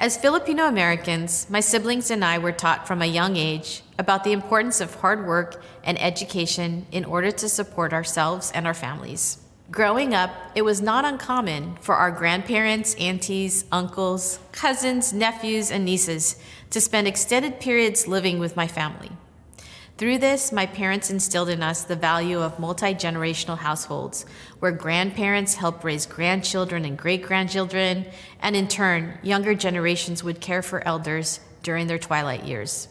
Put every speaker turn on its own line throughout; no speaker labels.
As Filipino Americans, my siblings and I were taught from a young age about the importance of hard work and education in order to support ourselves and our families. Growing up, it was not uncommon for our grandparents, aunties, uncles, cousins, nephews, and nieces to spend extended periods living with my family. Through this, my parents instilled in us the value of multi-generational households, where grandparents help raise grandchildren and great-grandchildren, and in turn, younger generations would care for elders during their twilight years.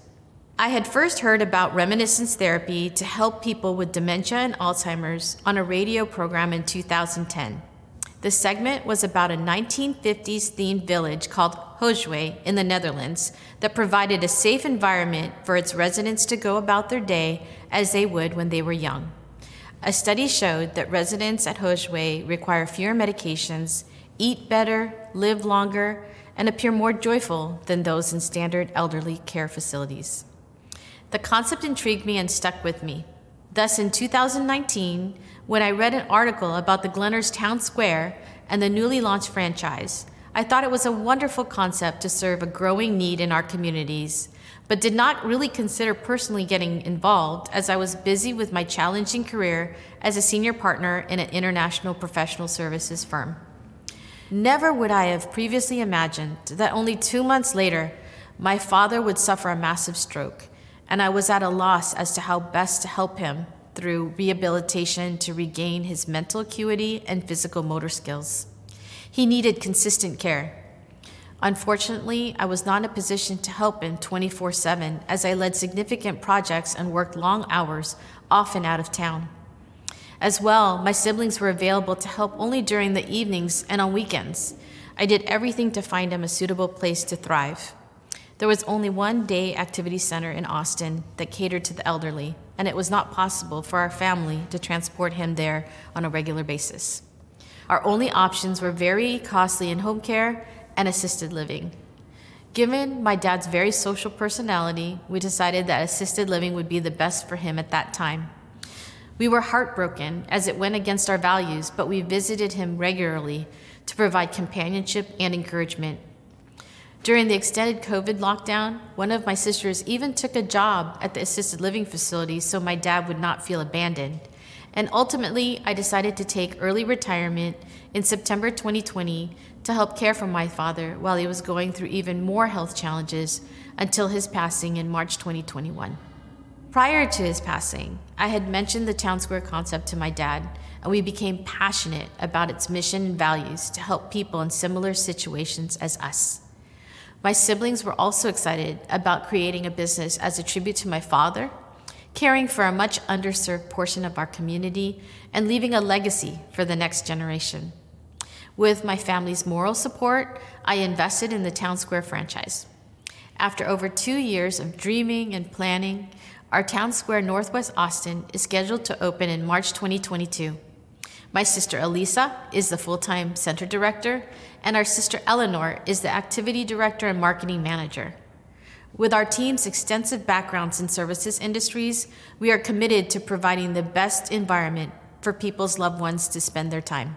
I had first heard about reminiscence therapy to help people with dementia and Alzheimer's on a radio program in 2010. The segment was about a 1950s-themed village called Hojwe in the Netherlands that provided a safe environment for its residents to go about their day as they would when they were young. A study showed that residents at Hojwe require fewer medications, eat better, live longer, and appear more joyful than those in standard elderly care facilities. The concept intrigued me and stuck with me. Thus, in 2019, when I read an article about the Glenners Town Square and the newly launched franchise, I thought it was a wonderful concept to serve a growing need in our communities, but did not really consider personally getting involved as I was busy with my challenging career as a senior partner in an international professional services firm. Never would I have previously imagined that only 2 months later, my father would suffer a massive stroke, and I was at a loss as to how best to help him through rehabilitation to regain his mental acuity and physical motor skills. He needed consistent care. Unfortunately, I was not in a position to help him 24/7 as I led significant projects and worked long hours, often out of town. As well, my siblings were available to help only during the evenings and on weekends. I did everything to find him a suitable place to thrive. There was only one day activity center in Austin that catered to the elderly, and it was not possible for our family to transport him there on a regular basis. Our only options were very costly in home care and assisted living. Given my dad's very social personality, we decided that assisted living would be the best for him at that time. We were heartbroken as it went against our values, but we visited him regularly to provide companionship and encouragement. During the extended COVID lockdown, one of my sisters even took a job at the assisted living facility so my dad would not feel abandoned. And ultimately, I decided to take early retirement in September 2020 to help care for my father while he was going through even more health challenges until his passing in March 2021. Prior to his passing, I had mentioned the Town Square concept to my dad, and we became passionate about its mission and values to help people in similar situations as us. My siblings were also excited about creating a business as a tribute to my father, caring for a much underserved portion of our community, and leaving a legacy for the next generation. With my family's moral support, I invested in the Town Square franchise. After over 2 years of dreaming and planning, our Town Square Northwest Austin is scheduled to open in March 2022. My sister Elisa is the full-time center director, and our sister Eleanor is the activity director and marketing manager. With our team's extensive backgrounds in services industries, we are committed to providing the best environment for people's loved ones to spend their time.